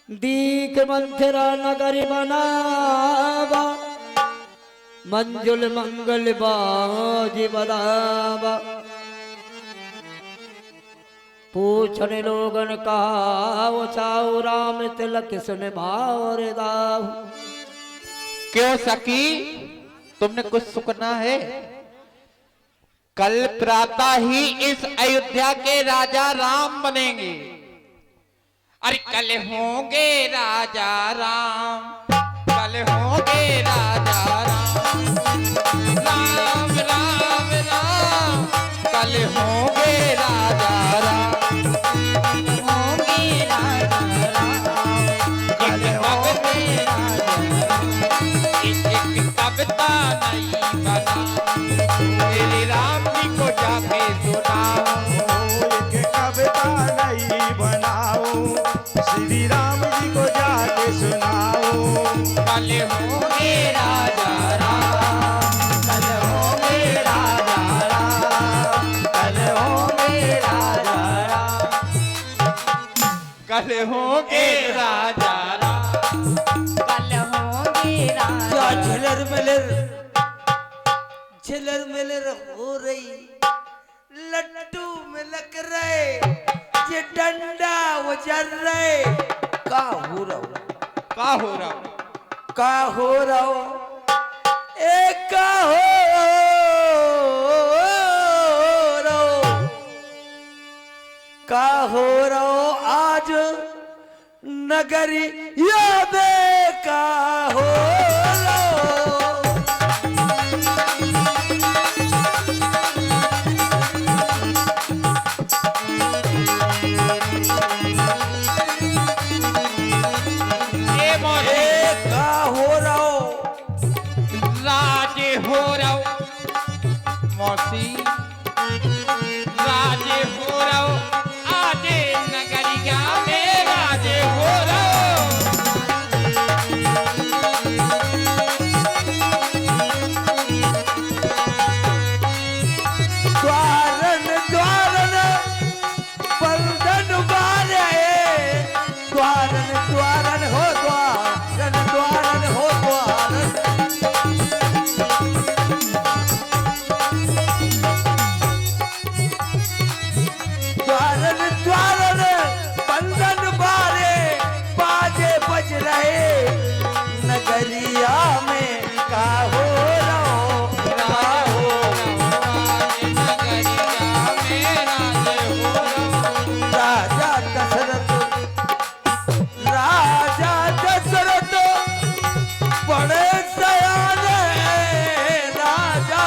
दीख मंथरा नगर बनावा मंजुल मंगल बाज बदावा। पूछने लोगन कहा वो चाऊ राम तिलक सुन भावर दाऊ। क्यों सखी तुमने कुछ सुना है? कल प्रातः ही इस अयोध्या के राजा राम बनेंगे। अरे कल होंगे राजा राम, कल होंगे राजा राम, राम राम राम, कल होंगे राजा राम, होंगे राजा राम, कल होंगे राजा राम। एक कविता नहीं बना तेरे राम जी को जाके सुनाओ। एक कविता नहीं बनाओ श्री राम जी को जाके सुनाओ। कल होंगे राजा राम, कल होंगे राजा राम, कल होंगे राजा राम, कल होंगे राजा राम, कल होंगे राजा। झिलर मिलर हो रही लट्टू मिलक रहे ये डंडा उजर रहे। का हो रहा का हो रहा का हो रहा एक का हो रहा का हो रहा आज नगरी यादे का हो रहा। मौसी राजे हो रहो आजे नगरिया में राजे हो रहो। द्वारन द्वारन पलटन बारे द्वारन द्वारन हो द्वारन द्वारन हो द्वारन। द्वारन द्वारन बंधन बारे बाजे बज रहे नगरिया में का हो रहो का हो नगरिया में राजे हो रहो। राजा दशरथ बड़े सयाने राजा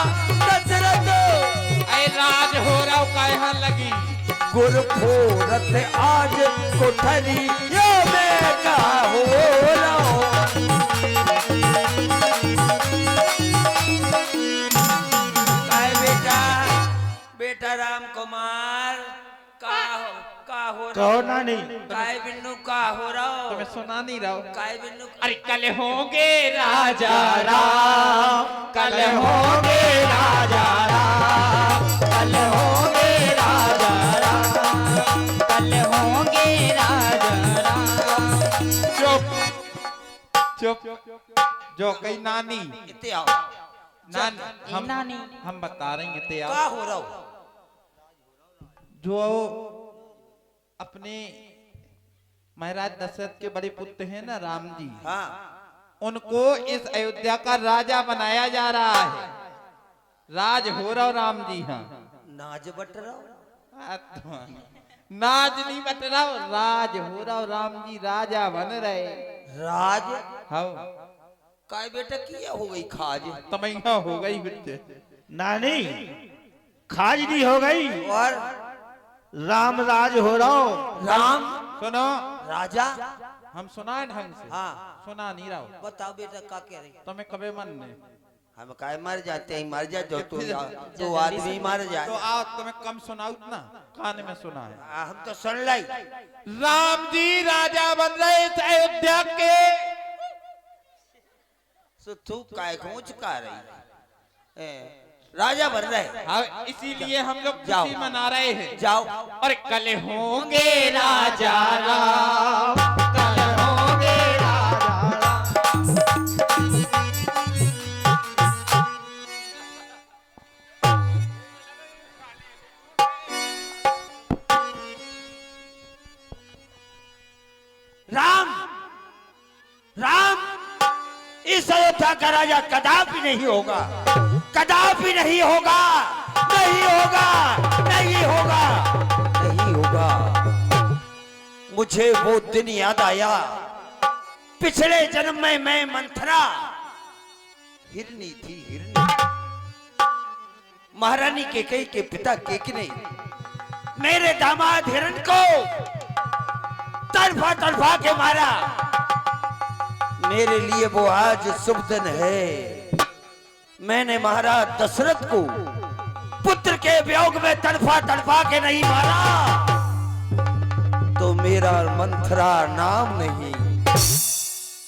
दशरथ। अरे राज हो रहा कहाँ लगी गुरफोरत आज कोठरी यो में का हो रहो। काय बेटा बेटा राम कुमार का हो कहो नानी। काय बिन्नू का हो रहा तुम्हें सुना नहीं रहा काय बिन्नू। अरे कल होंगे राजा राम, कल होंगे राजा राम, कल होंगे राजा राम, कल होंगे राजा राम। चुप चुप जो कही नानी इते आओ नानी हम बता रहे हैं इते का आओ। हो रहा जो अपने महाराज दशरथ के बड़े पुत्र हैं ना राम जी, हाँ उनको इस अयोध्या का राजा बनाया जा रहा है। राज हो रहा राम जी। हाँ नाज बट रहा नाज नहीं बट रहा राज हो रहा राम जी राजा बन रहे। राज हाँ काय बेटा किया हो गई खाज तमैया हो गई बिट्टे नानी खाज नहीं हो गई और राम राज हो रहा हो। राम सुनो राजा हम सुना ढंग से हाँ सुना नहीं रहा। बताओ बेटा का कह रही तुम्हें कभी मन ने हम काय मर जाते हैं मर जा जो तो आदमी मर जाए तो आओ तुम्हें कम सुनाऊ ना कान में सुना है। हम तो सुन लाई। राम जी राजा बन रहे इस अयोध्या के। सो तू काय खोच का रही राजा बन रहे। हाँ इसीलिए हम लोग जाओ। खुशी मना रहे हैं। जाओ और कल होंगे राजा राम, कल होंगे अयोध्या का राजा कदापि नहीं होगा, कदापि नहीं होगा, नहीं होगा, नहीं होगा, नहीं होगा। मुझे वो दिन याद आया, पिछले जन्म में मैं मंथरा हिरनी थी, हिरनी। महारानी केकई के पिता केकई ने मेरे दामाद हिरण को तड़फा तड़फा के मारा। मेरे लिए वो आज शुभ दिन है। मैंने महाराज दशरथ को पुत्र के वियोग में तड़फा तड़फा के नहीं मारा तो मेरा मंथरा नाम नहीं।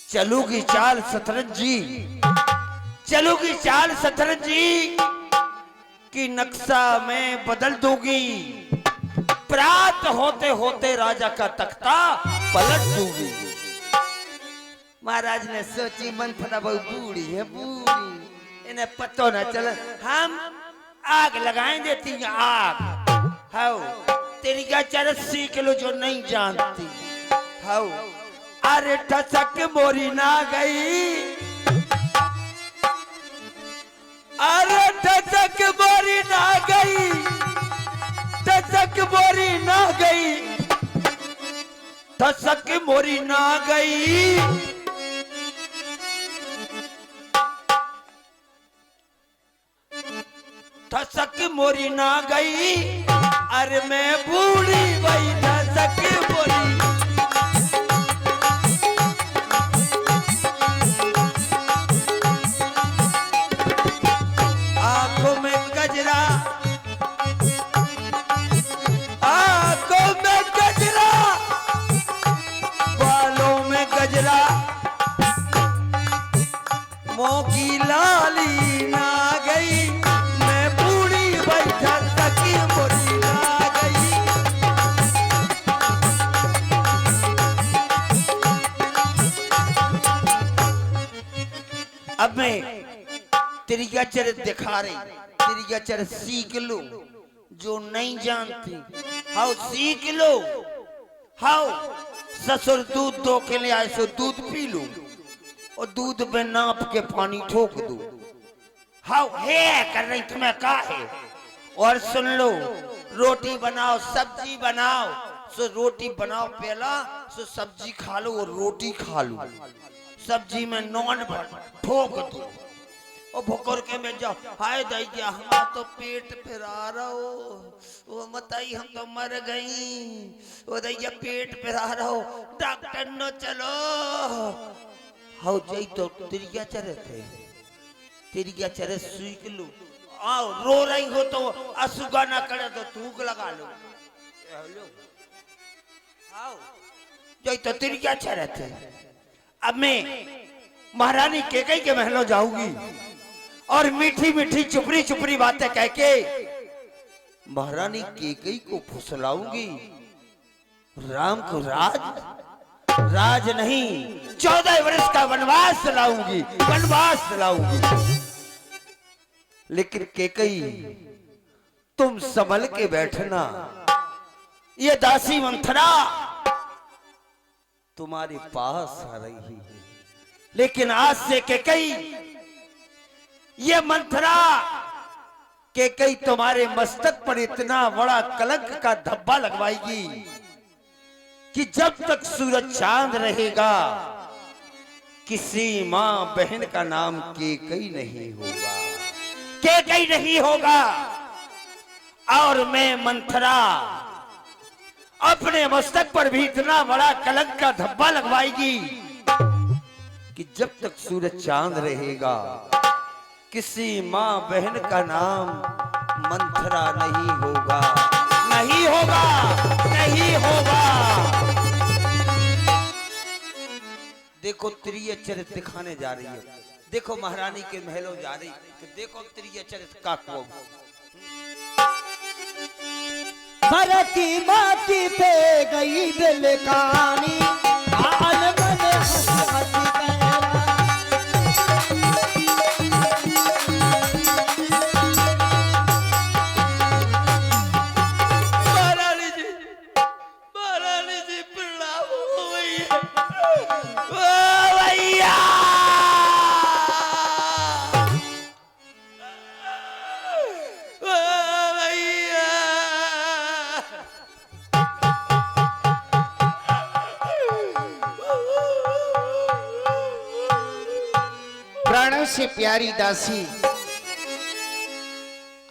चलूगी चाल शतरंजी, चलूगी चाल शतरंजी कि नक्शा में बदल दूंगी। प्रात होते होते राजा का तख्ता पलट दूंगी। महाराज ने सोची मंथरा बहुत बूढ़ी है, बूढ़ी, इन्हें पतो न चला, हम आग लगाएं देती हैं, आग। हाउ तेरी क्या 80 किलो जो नहीं जानती। हाउ अरे ठसक मोरी ना गई, अरे ठसक मोरी ना गई, ठसक मोरी ना गई, ठसक मोरी ना गई। ठसक मोरी ना गई, अरे मैं बूढ़ी वही ठसक मोरी। आंखों में गजरा, आंखों में गजरा, बालों में गजरा, मुंह की लाली ना गई, मैं बूढ़ी बैठा सकी मोरी ना गई। अब मैं तेरी क्या चरित्र दिखा रही, तेरी क्या चरित्र सीख लो जो नहीं जानती। हाउ सीख लो, हाउ ससुर दूध दो के ले आए सो दूध पी लो और दूध में नाप के पानी ठोक दो। हाउ है कर रही तुम्हें का है। और सुन लो, रोटी बनाओ सब्जी बनाओ, सो रोटी बनाओ पहला, सो सब्जी खा लो और रोटी खा लो। सब्जी में नॉन ठोक दो और भुकर के में जाओ। हाय दैया हमारा तो पेट फिरा रहा हो, वो बताई हम तो मर गई, वो दैया पेट फिरा रहा हो, डॉक्टर न चलो। हाउ जाई तो तेरी क्या चरत है, तेरी क्या चरत सीख लो। आओ रो रही हो तो असुगा ना करे तो थूक लगा लो। आओ जाई तो तेरी क्या चरत है। अब मैं महारानी केकई के महलों जाऊंगी और मीठी मीठी चुपड़ी चुपड़ी बातें कह के महारानी केकई को फुसलाऊंगी। राम को राज नहीं 14 वर्ष का वनवास लाऊंगी, वनवास लाऊंगी। लेकिन केकई तुम संभल के बैठना, ये दासी मंथरा तुम्हारे पास आ रही है। लेकिन आज से केकई, ये मंथरा केकई तुम्हारे मस्तक पर इतना बड़ा कलंक का धब्बा लगवाएगी कि जब तक सूरज चांद रहेगा किसी मां बहन का नाम केकई नहीं होगा, केकई नहीं होगा। और मैं मंथरा अपने मस्तक पर भी इतना बड़ा कलंक का धब्बा लगवाएगी कि जब तक सूरज चांद रहेगा किसी मां बहन का नाम मंथरा नहीं होगा, नहीं होगा, नहीं होगा। देखो त्रिय चरित्र दिखाने जा रही है, देखो महारानी के महलों जा रही है, देखो त्रिय चरित्र का को भरती माटी पे गई दिल कहानी, आल मन हंस हंस प्राणों से प्यारी दासी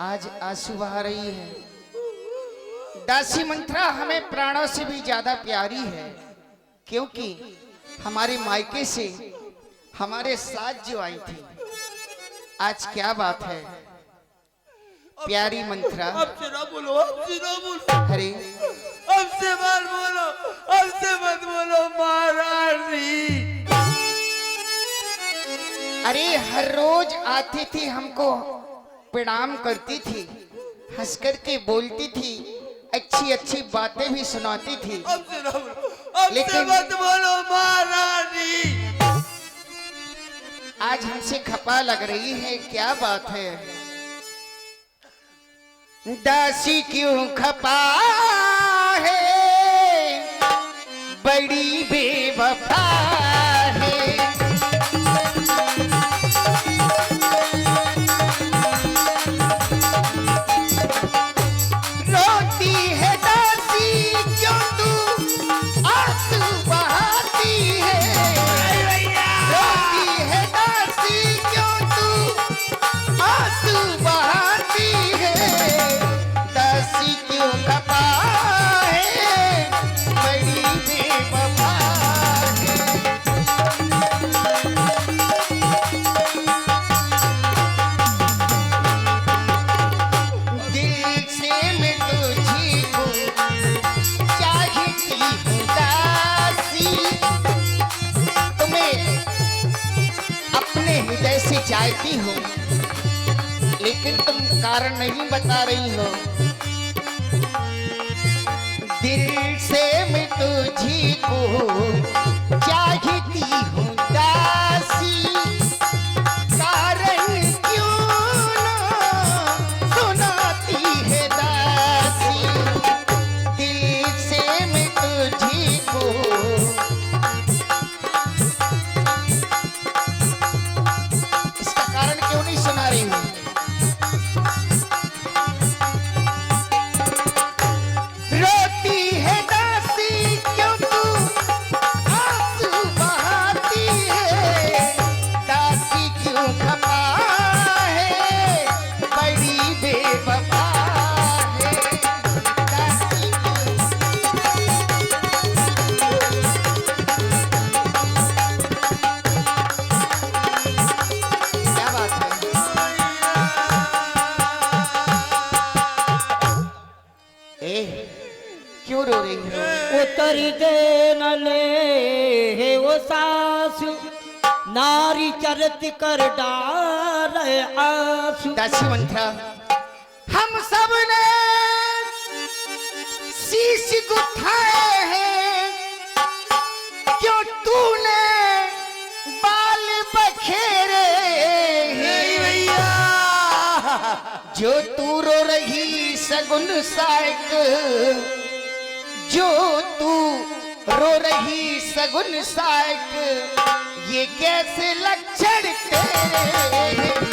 आज आंसू बहा रही है। दासी मंत्रा हमें प्राणों से भी ज्यादा प्यारी है, क्योंकि हमारे मायके से हमारे साथ जो आई थी। आज क्या बात है प्यारी मंत्रा? हमसे ना बोलो, हमसे ना बोलो, अरे हमसे मत बोलो, हमसे मत बोलो महारानी। अरे हर रोज आती थी, हमको प्रणाम करती थी, हंस करके बोलती थी, अच्छी अच्छी बातें भी सुनाती थी। हमसे ना बोलो, हमसे लेकिन- मत बोलो महारानी। आज हमसे खपा लग रही है, क्या बात है? दासी क्यों खपा है, बड़ी बेवफा है। रोती है दासी क्यों तू आंसू बहाती है। रोती है दासी क्यों तू आंसू बहाती है। दासी क्यों खपा है, बड़ी बेवफा है। दिल से मैं तुझी को चाहती हूँ दासी, तुम्हें अपने हृदय से चाहती हूँ, लेकिन तुम कारण नहीं बता रही हो। दिल से मैं तुझी को चाहती हूँ दासी, कारण क्यों ना सुनाती है दासी। दिल से मैं तुझी को इसका कारण क्यों नहीं सुना रही हूँ? रोती है दासी क्यों तू आंसू बहाती है। दासी क्यों खपा है, बड़ी बेवफा है। दासी क्या बात है? ए, क्यों रो रही हो? उतरी दे न ले हे वो सासु, नारी चरित कर डार आंसू। दासी मंत्रा, हम सब ने शीश गुथाए हैं, क्यों तूने बाल बखेरे हैं। भैया जो तू रो रही सगुन साइक, जो तू रो रही सगुन साइक, ये कैसे लक्षण तेरे हैं?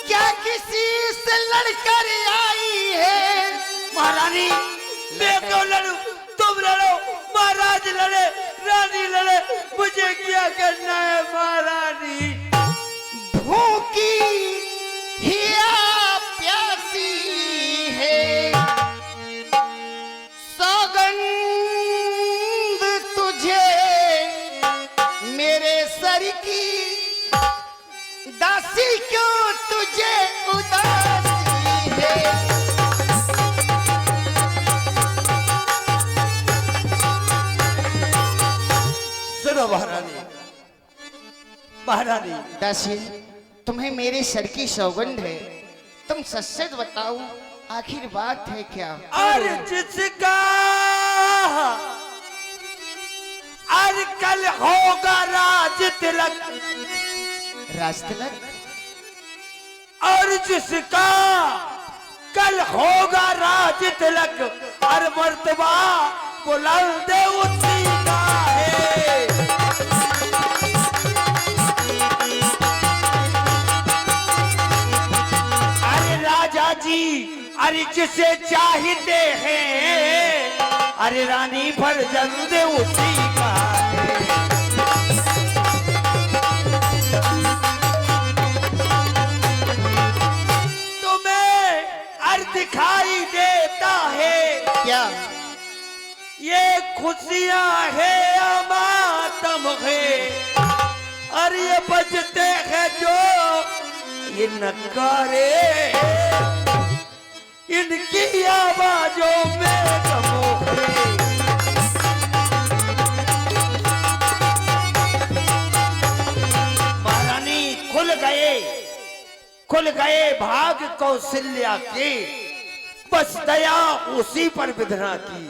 क्या किसी से लड़कर आई है? महारानी मैं क्यों लड़ू, तुम लड़ो, महाराज लड़े, रानी लड़े, मुझे क्या करना है महारानी। भूखी हिया प्यासी है, सौगंध तुझे मेरे सर की। दासी क्यों तुझे उदासी है। सुनो महारानी, महारानी दासी, तुम्हें मेरे सर की सौगंध है, तुम सच सच बताओ आखिर बात है क्या? और जिसका और कल होगा राज तिलक, राज तिलक? और जिसका कल होगा राज तिलक, और मर्तबा बुलंद उसी का है। अरे राजा जी, अरे जिसे चाहते हैं अरे रानी पर जल्द उसी का है। तुम्हें अर्थ दिखाई देता है क्या? ये खुशियां है या मातम है, और ये बजते हैं जो ये नकारे, इनकी आवाजों में गमों है। महारानी खुल गए भाग कौशल्या के, बस दया उसी पर विधना की।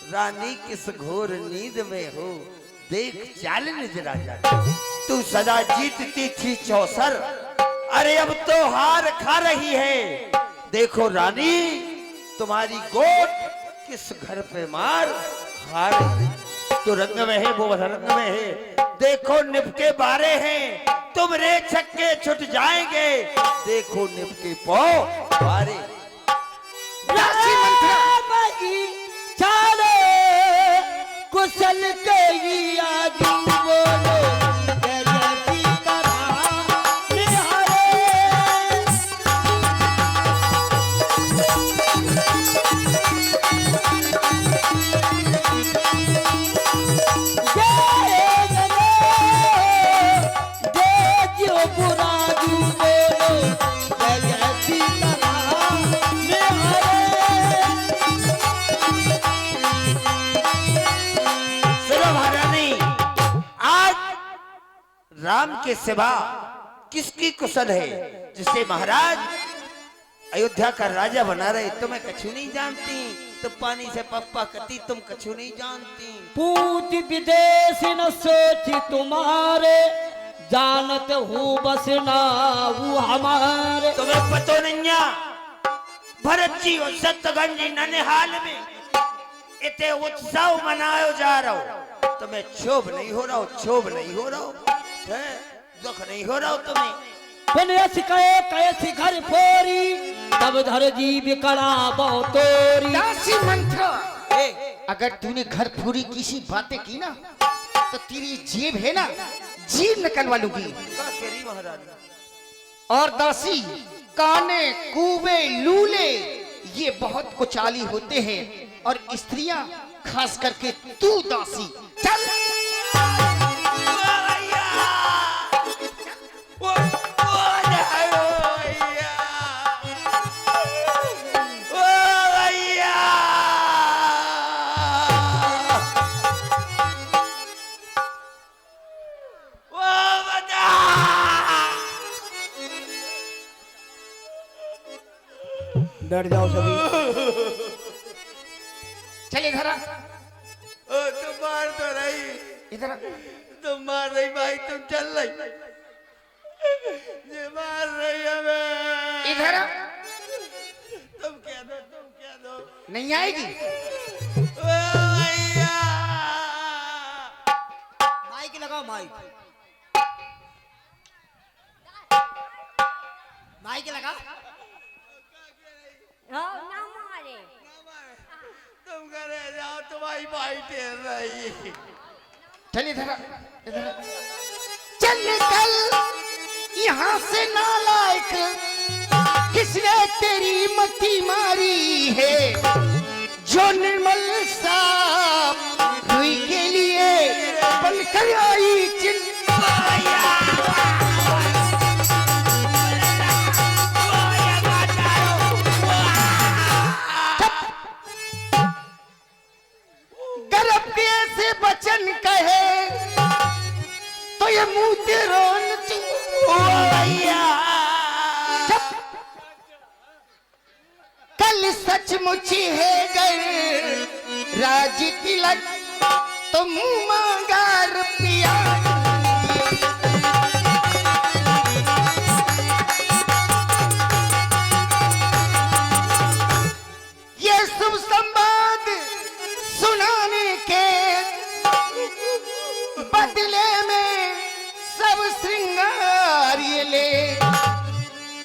रानी किस घोर नींद में हो, देख चाल निज राजा की। तू सदा जीतती थी चौसर, अरे अब तो हार खा रही है। देखो रानी तुम्हारी गोट किस घर पे मार खा रही है। तो रंग में है वो रंग में है, देखो निपके बारे हैं, तुम रे छक्के छुट जाएंगे। देखो निपके पो बारे। दासी मंत्रा चाले कुशल के ही आगे बोलो, जय जय सीताराम निहारे। जय जय देजियो पुराजू बोलो, जय जय सीताराम निहारे। राम के सिवा किसकी कुशल है, जिसे महाराज अयोध्या का राजा बना रहे। तुम्हें कछु नहीं जानती, तो पानी से पप्पा कती, तुम कछु नहीं जानती। पूछ विदेश न सोची तुम्हारे, जानत हूँ बस ना वो हमारे। तुम्हें पतो नहीं भरत जी और शत्रुघ्न जी ननिहाल में इतने उत्सव मनायो जा रहा हो, तुम्हें क्षोभ नहीं हो रहा हो, क्षोभ नहीं हो रहा हो, दुख नहीं हो रहा हो तुम्हें। बनयस कहे कैसी घर फोरी, तब धर जी बिकड़ा बहुतोरी। दासी मंत्रा, अगर तूने घर पूरी किसी बातें की ना, तो तेरी जेब है ना, जीभ निकलवा लूंगी। और दासी काने कूबे लूले ये बहुत कुचाली होते हैं, और स्त्रियां खास करके तू दासी। चल डर जाओ सभी। चल इधर आ, तुम मार तो रही, इधर आ। तुम मार रही भाई, तुम चल रही, ये मार रही हमें। इधर आ। तुम क्या दो नहीं आएगी। भैया माइक लगाओ, माइक माइक लगा। तुम करे जाओ, तुम्हारी भाई टेर रही। चल इधर आ, इधर आ। चल निकल यहाँ से नालायक, किसने तेरी मती मारी है, जो निर्मल साफ हुई के लिए बनकर आई गर्भ के ऐसे बचन कहे तो ये मुंह तेरो कल सचमुच है गर राज तिलक तो मुंह मांगा रुपया। ये शुभ संवाद सुनाने के बदले में सब श्रृंगार ये ले,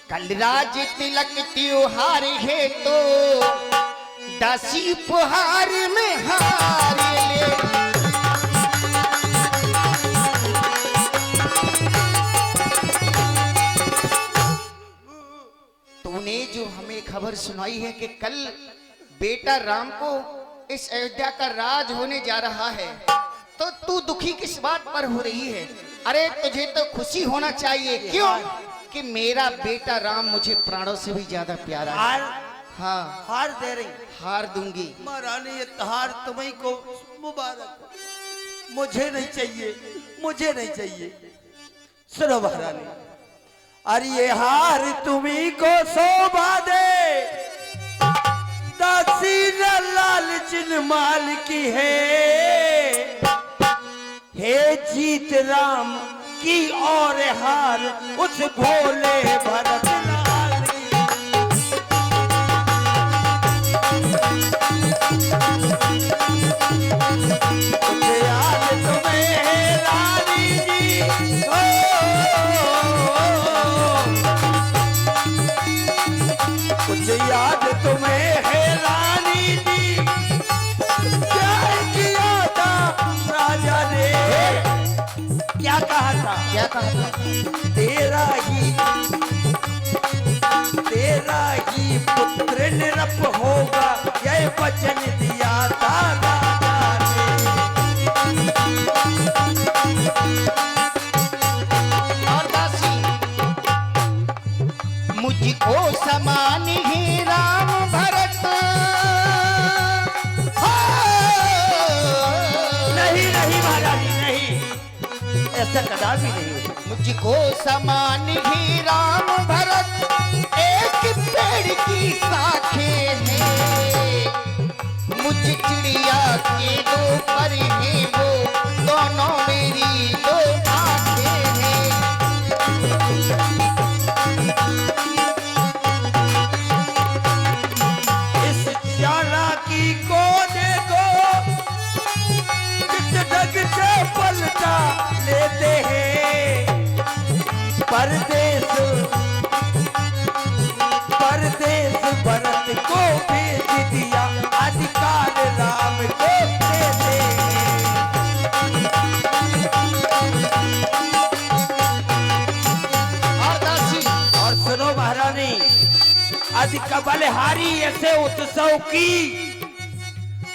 कल राज तिलक त्योहार है तो दासी उपहार में हार ले। तूने जो हमें खबर सुनाई है कि कल बेटा राम को इस अयोध्या का राज होने जा रहा है, तो तू दुखी किस बात पर हो रही है? अरे तुझे तो खुशी होना चाहिए। क्यों? कि मेरा बेटा राम मुझे प्राणों से भी ज्यादा प्यारा है। हार हाँ, हार दे रही। हार दूंगी। महारानी ये हार तुम्हीं को मुबारक, मुझे नहीं चाहिए, मुझे नहीं चाहिए। सुनो महारानी, अरे ये हार तुम्हीं को शोभा दे, दासी न लालच माल की है, हे जीत राम की और हार उस भोले भरत लाल की। मुझे याद तुम्हें है रानी जी, मुझे याद तुम्हें है रानी जी, क्या किया था राजा ने, क्या कहा था? क्या कहा था? तेरा ही पुत्र निरप होगा, यह वचन दिया था राजा ने। और दासी मुझको समान ही राम भरत, नहीं नहीं महारानी नहीं, ऐसा कदापि नहीं हो सकता। मुझको समान ही राम भरत एक पेड़ की शाखें हैं, मुझ चिड़िया के दो पर हैं वो, दोनों मेरी दो आंखें हैं। इस चालाकी को देखो, किस ढंग से पलटा लेते हैं, परदेश भरत को भेज दिया, अधिकार राम को देते हैं। और दासी और सुनो महारानी, अधिक बलहारी ऐसे उत्सव की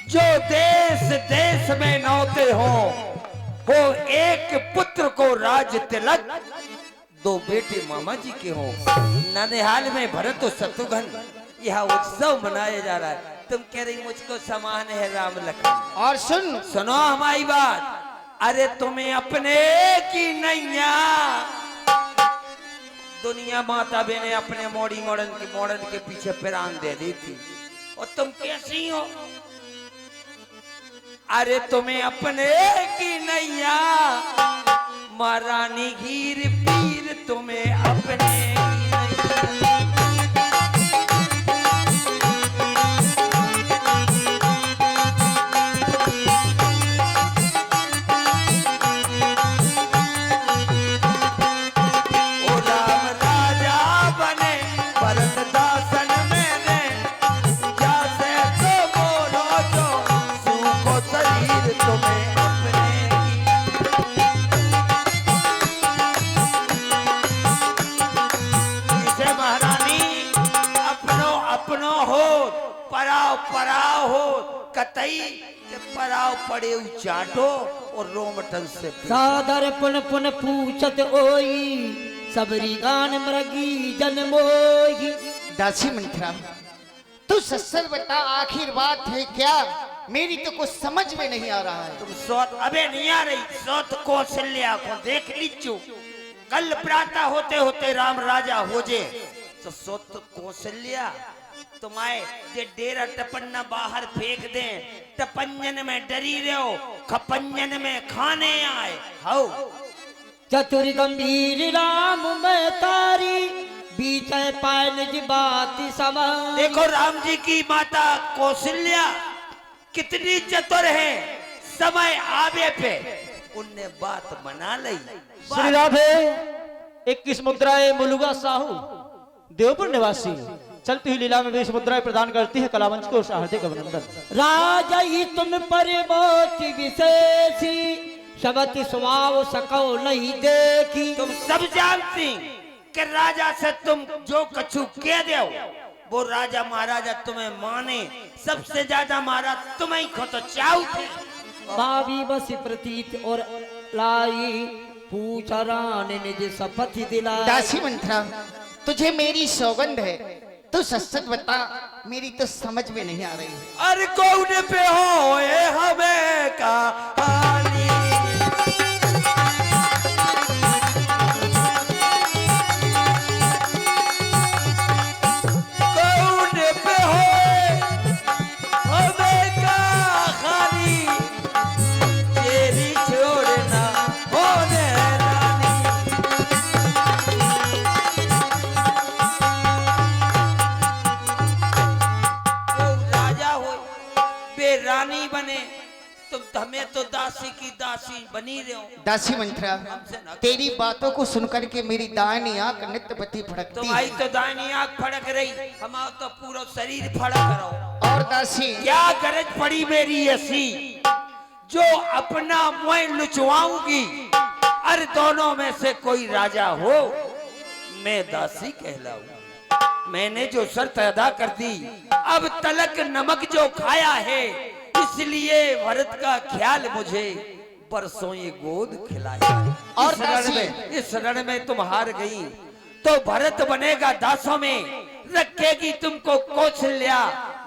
जो देश देश में नौते हो एक पुत्र को राज तिलक, दो बेटे मामा जी के हो, ननिहाल में भरत और शत्रुघ्न, यह उत्सव मनाया जा रहा है। तुम कह रही मुझको समान है राम लखन। और सुनो हमारी बात, अरे तुम्हें अपने की नैया दुनिया माता बहने अपने मॉडर्न के पीछे प्राण दे दी थी, और तुम कैसी हो? अरे तुम्हें अपने की नैया, महारानी हीर पीर तुम्हें अपने की नैया। ओ राम राजा बने भरत दासन मैंने, जैसे तो बोलो जो सूखो शरीर तुम्हें अपने की। इसे महारानी अपनो हो, पराव हो, कतई के पराव पड़े चाटो और रोमटन से सादर पुन पुन पूछत ओई, सबरी गान मृगी जन मोही। दासी मंत्रा, तू सच्चल बता, आखिर बात है क्या? मेरी तो कुछ समझ में नहीं आ रहा है। तुम सोत अबे नहीं आ रही, सोत कौशल्या को देख लीचू, कल प्रातः होते होते राम राजा हो जे, तो सोत कौशल्या तुम्हारे जे डेरा टपन्ना बाहर फेंक दे, टपंजन में डरी रहो, खपंजन में खाने आए हो। चतुर गंभीर राम में तारी, बीच पाए निज बात समझ। देखो राम जी की माता कौशल्या कितनी चतुर है, समय आवे पे उनने बात बना ली। श्री राधे 21 मुद्राए मुलुगा साहू देवपुर निवासी चलती हुई लीला में वेश मुद्राएं प्रदान करती है कलावंश को हार्दिक अभिनंदन। राजा ही तुम पर बहुत विशेषी शबति सुमाव सको नहीं देखी। तुम सब जानती कि राजा से तुम जो कछु कह दो वो राजा महाराजा तुम्हें माने। सबसे ज्यादा मारा तुम्हें ही खो तो चाहू थे। भावी बस प्रतीत और लाई पूछ रानी निज शपथ दिलाई। दासी मंत्रा, तुझे मेरी सौगंध है, तू सच बता, मेरी तो समझ में नहीं आ रही है। अरे कौन पे हो ये हमें कहानी। कौन पे हो हमें कहानी, तेरी छोड़ना होने रानी। राजा हो बे रानी बने, तुम हमें तो दासी की दासी बनी रहे हो। दासी मंत्रा, तेरी बातों को सुनकर के मेरी दाहिनी आंख नित्य बत्ती फड़कती तुम्हारी है। तो दाहिनी आंख फड़क रही, हमारा तो पूरा शरीर फड़क रहा। और दासी, क्या गरज पड़ी मेरी ऐसी जो अपना मुंह लुचवाऊंगी। अरे दोनों में से कोई राजा हो, मैं दासी कहलाऊं। मैंने जो शर्त अदा कर दी, अब तलक नमक जो खाया है, इसलिए भरत का ख्याल मुझे परसों ये गोद खिलाया। और इस रण में तुम हार गई तो भरत बनेगा दासों में, रखेगी तुमको कौशल्या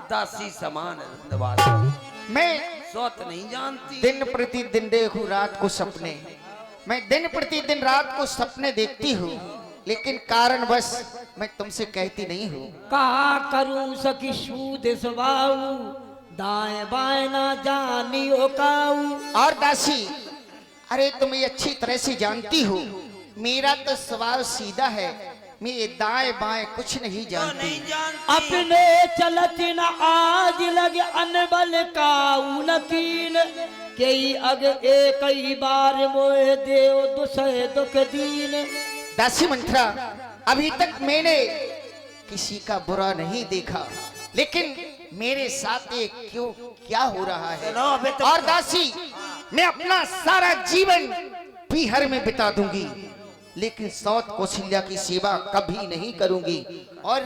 दासी समान निवास। मैं सोत नहीं जानती। दिन प्रतिदिन देखूं रात को सपने, मैं दिन प्रतिदिन रात को सपने देखती हूँ, लेकिन कारणवश मैं तुमसे कहती नहीं हूँ। कहा करूं सखी सूद सवाऊ दाएं बाएं ना जानी ओकाऊ। और दासी, अरे तुम ये अच्छी तरह से जानती हो, मेरा तो स्वभाव सीधा है, मैं ये दाएं बाएं कुछ नहीं जानती। नहीं जानती। अपने चलत न आज लगे अनबल काऊ नकीन कई अग एक ही बार मोह देव दुसह दुख दीन। दासी मंत्रा, अभी तक मैंने किसी का बुरा नहीं देखा, लेकिन मेरे साथ ये क्यों क्या हो रहा है। चलो अबे तो और दासी, मैं अपना सारा जीवन पीहर में बिता दूंगी, लेकिन सौत कौशल्या की सेवा कभी नहीं करूंगी। और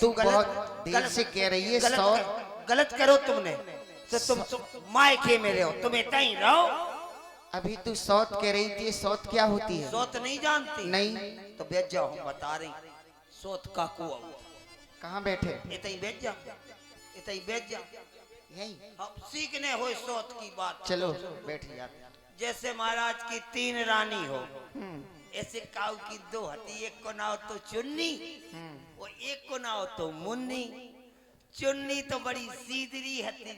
तू बहुत देर से कह रही है सौत। गलत करो तुमने तो तुम मायके में रहो, तुम इतना ही रहो। अभी तू सौत कह रही थी, सौत क्या होती है? सोत नहीं जानती? नहीं। तो बैठ जाओ, हम बता रही। सोत का कुआ कहाँ बैठे? इतना ही बैठ जाओ, इतना ही बैठ जाओ। यही। अब सीखने हो सोत की बात। चलो बैठ जा। जैसे महाराज की 3 रानी हो, ऐसे काऊ की 2 हती, एक को ना हो तो चुन्नी और एक को ना हो तो मुन्नी। चुन्नी तो बड़ी सीधरी हती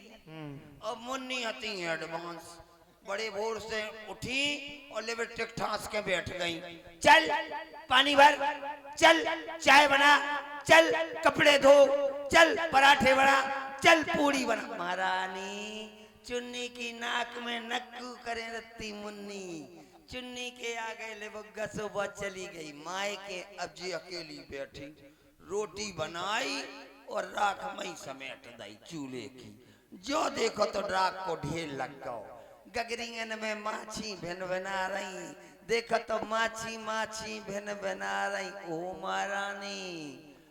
और मुन्नी हती एडवांस। बड़े भोर से उठी और लिपस्टिक ठास के बैठ गई। चल पानी भर, चल चाय बना, चल कपड़े धो, चल पराठे बना, चल पूड़ी बना। महारानी चुन्नी की नाक में नक्कू करे रत्ती मुन्नी, चुन्नी के आगे ले वो गसोबा चली गई माए के। अब जी अकेली बैठी, रोटी बनाई और राख मई समेट दई चूल्हे की। जो देखो तो राख को ढेर लग गओ। गगरिंगन में माछी भिन बना रही, देखो तो माछी माछी भिन बना रही। ओ महारानी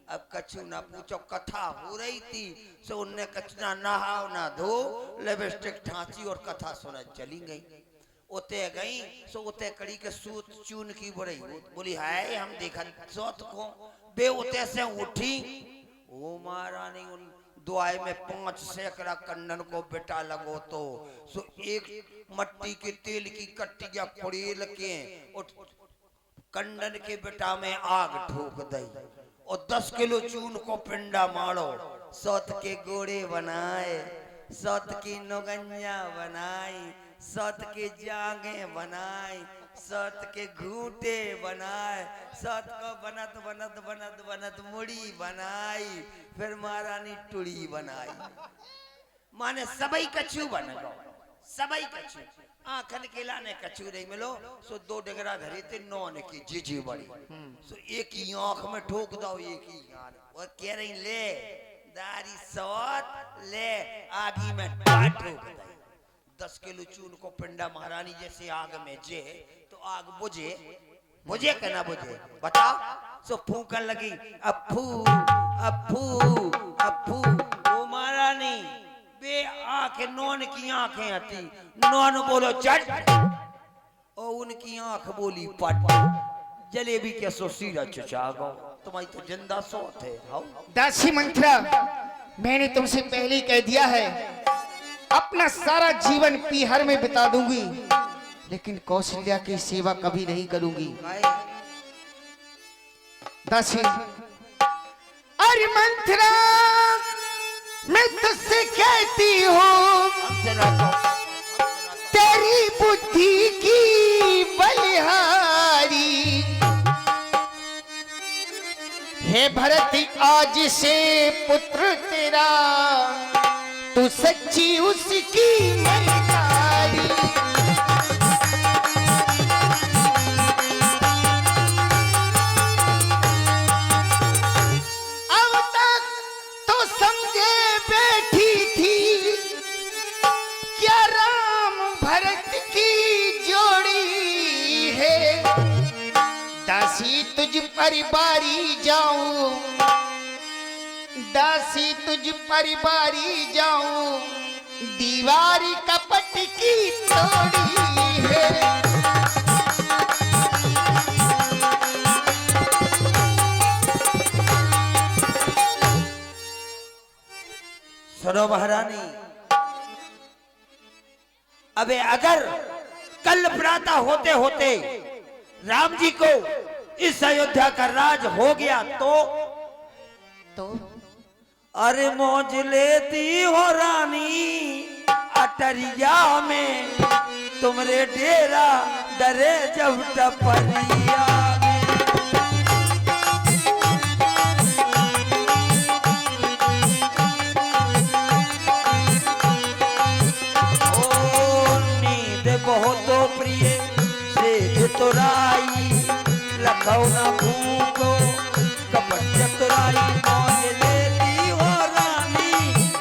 अब कछु ना पूछो, कथा हो रही थी सो उनने कछु ना नहाओ ना धो, लिपस्टिक ठांसी और कथा सुना चली गई। उते गई सो उते कड़ी के सूत चून की बड़ी बोली है, हम देखा सोत को बे उते से उठी। ओ महारानी उन दुआई में 5 सैकड़ा कंडन को बेटा लगो तो सो एक मट्टी के तेल की कट्टिया खुड़ेल के कंडन के बेटा में आग ठोक दई और 10 किलो चून को पिंडा मारो। सौत के गोड़े बनाए, सौत की नोगंजा बनाई, सौत के जांगे बनाई, सौत के घूटे बनाए, सौत को बनत बनत बनत बनत मुड़ी बनाई, फिर महारानी टुड़ी बनाई। माने सबई कछु बन गो, सबई कछु आंखन केला ने कछु नहीं मिलो सो दो डगरा धरे थे नौन की जीजी बड़ी सो एक ही आंख में ठोक दो एक ही यार और कह रही ले दारी सौत ले आगी में ठोक दे 10 किलो चून को पिंडा महारानी जैसे आग में जे तो आग बुझे बुझे के ना बुझे बताओ सो फूकन लगी अफू अफू अफू वो महारानी बे आंखें नौन की आंखें आती नौन बोलो चट और उनकी आंख बोली पट जलेबी के सो सीरा चुचा गो तुम्हारी तो जिंदा सौत है हाउ दासी मंत्रा, मैंने तुमसे पहले ही कह दिया है अपना सारा जीवन पीहर में बिता दूंगी, लेकिन कौशल्या की सेवा कभी नहीं करूंगी। दासी, अरे मंत्रा, मैं तुझसे कहती हूँ तेरी बुद्धि की बलिहारी हे भरत, आज से पुत्र तेरा तू सच्ची उसकी मर्यारी। अब तक तो समझे बैठी थी क्या राम भरत की जोड़ी है। दासी तुझ पर बारी जाऊं, दासी तुझ पर बारी जाऊं, दीवार कपट की तोड़ी है। सुनो महारानी, अबे अगर कल प्रातः होते होते राम जी को इस अयोध्या का राज हो गया तो अरे मौज लेती हो रानी अटरिया में, तुमरे डेरा डरे जब टपरिया में। ओ नींद बहुत प्रिय से तुराई, लखौ न भूखो कपट चतुराई, मौज लेती हो रानी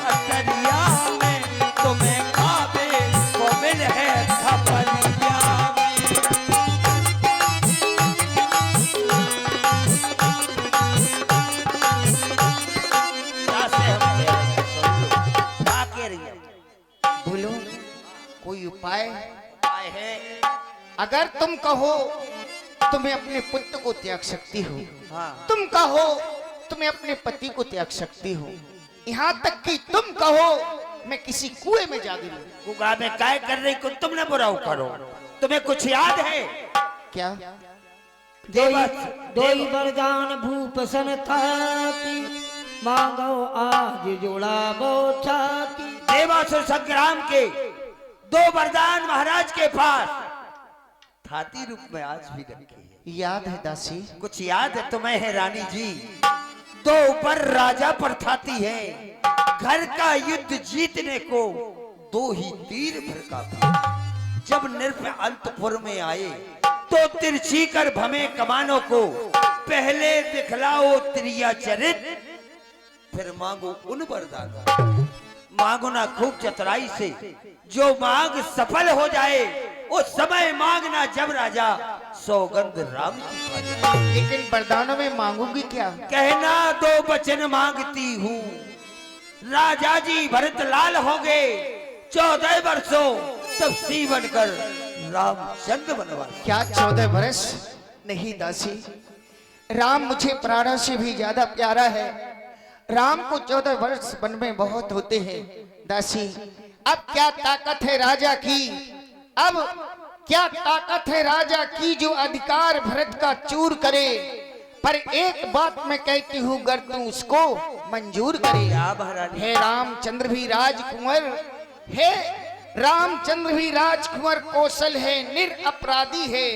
अटरिया में, तुम्हें खाबे को मिल है खपरिया में। क्या कह रही है? बोलो, कोई उपाय है? अगर तुम कहो तो मैं अपने पुत्र को त्याग सकती हूँ, हाँ। तुम कहो तो मैं अपने पति को त्याग सकती हूँ, यहाँ तक कि तुम कहो मैं किसी कुएं में जा गिरूं। कुआ में काय कर रही को तुम न बुराऊ करो, तुम्हें कुछ याद है क्या? दोई वरदान भूप सन थाती, मांगो आज जोड़ा बो छाती। देवासुर संग्राम के 2 वरदान महाराज के पास थाती रूप में आज भी रखे हैं। याद है दासी? कुछ याद है तुम्हें है रानी जी? 2 ऊपर राजा पर थाती है, घर का युद्ध जीतने को 2 ही तीर भर का था। जब निर्भय अंतपुर में आए तो तिरछी कर भमे कमानों को, पहले दिखलाओ त्रिया चरित, फिर मांगो उन वरदानों। मांगो ना खूब चतुराई से, जो मांग सफल हो जाए उस समय मांगना जब राजा सौगंध राम की खा जाए। लेकिन वरदानों में मांगूंगी क्या? कहना 2 वचन मांगती हूँ, राजा जी भरत लाल हो गए 14 वर्षों, तब सी बनकर रामचंद्र बनवास। क्या 14 वर्ष? नहीं दासी, राम मुझे प्राणों से भी ज्यादा प्यारा है। राम को 14 वर्ष वन में बहुत होते हैं। दासी, अब क्या ताकत है राजा की, अब क्या ताकत है राजा की जो अधिकार भरत का चूर करे। पर एक बात मैं कहती हूँ, अगर तू उसको मंजूर करे। हे रामचंद्र भी राजकुंवर, हे रामचंद्र भी राजकुंवर कौशल है, निरअपराधी है,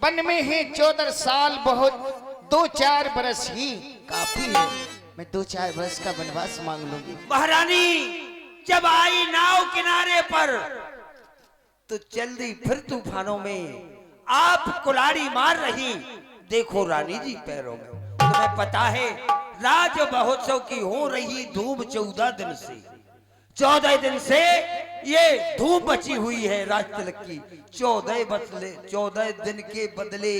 वन में है 14 साल बहुत, 2-4 बरस ही काफी है। मैं 2-4 वर्ष का वनवास मांग लूंगी। महारानी जब आई नाव किनारे पर तो चल दी फिर तूफानों में। आप कुल्हाड़ी मार रही, देखो रानी जी पैरों में। तुम्हें पता है राज महोत्सव की हो रही धूम 14 दिन से, 14 दिन से ये धूम बची हुई है राज तिलक की। 14 दिन के बदले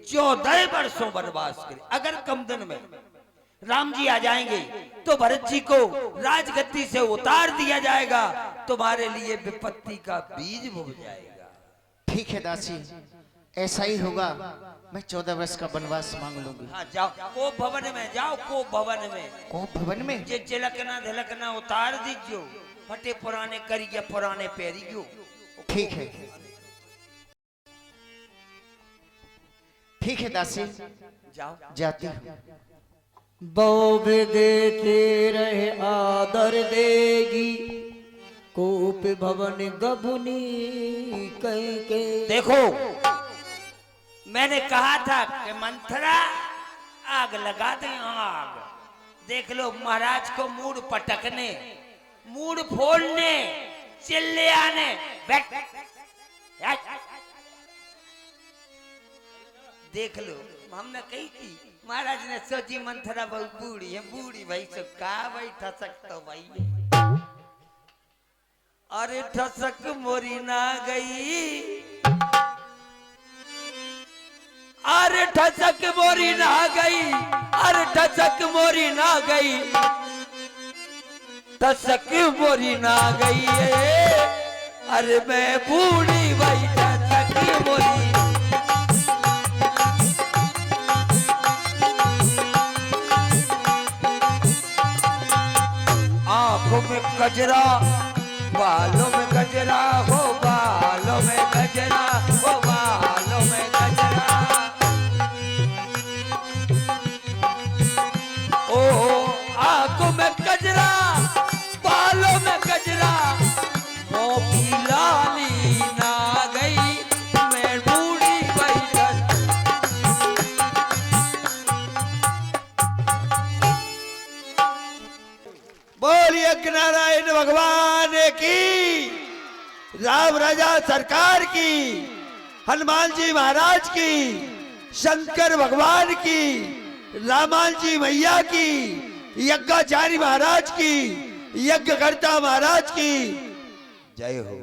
14 वर्षों वनवास करे। अगर कम दिन में राम जी आ जाएंगे तो भरत जी को राजगद्दी से उतार दिया जाएगा, तुम्हारे लिए विपत्ति का बीज बोया जाएगा। ठीक है दासी, ऐसा ही होगा। मैं 14 वर्ष का वनवास मांग लूंगी। हाँ जाओ, को भवन में जाओ, को भवन में। को भवन में? जे चिलकना धिलकना उतार दीजियो, फटे पुराने करिए पुराने पैरियो। ठीक है, ठीक है दासी, जाओ। जाती हूँ। बौभ देते रहे आदर देगी, कोप भवन गबुनी कह के। देखो मैंने कहा था कि मंथरा आग लगा दे, आग। देख लो महाराज को मूड पटकने, मूड फोड़ने, चिल्ले आने। बैठ देख लो, हमने कही थी, महाराज ने सोची मंथरा बहुत बूढ़ी है, बूढ़ी भाई से का भाई ठसक तो भाई। अरे ठसक मोरी ना गई, अरे ठसक मोरी ना गई, अरे ठसक मोरी ना गई, ठसक मोरी ना गई है। अरे मैं बूढ़ी भाई ठसक मोरी। आंखों में गजरा, बालों में गजरा, हो बालों में गजरा, हो बालों में गजरा। ओ आंखों में गजरा, बालों में गजरा, मुंह की लाली ना गई, मैं बूढ़ी बैठन। बोलिए नारायण भगवान की, राम राजा सरकार की, हनुमान जी महाराज की, शंकर भगवान की, रामान जी मैया की, यज्ञाचार्य महाराज की, यज्ञकर्ता महाराज की जय हो।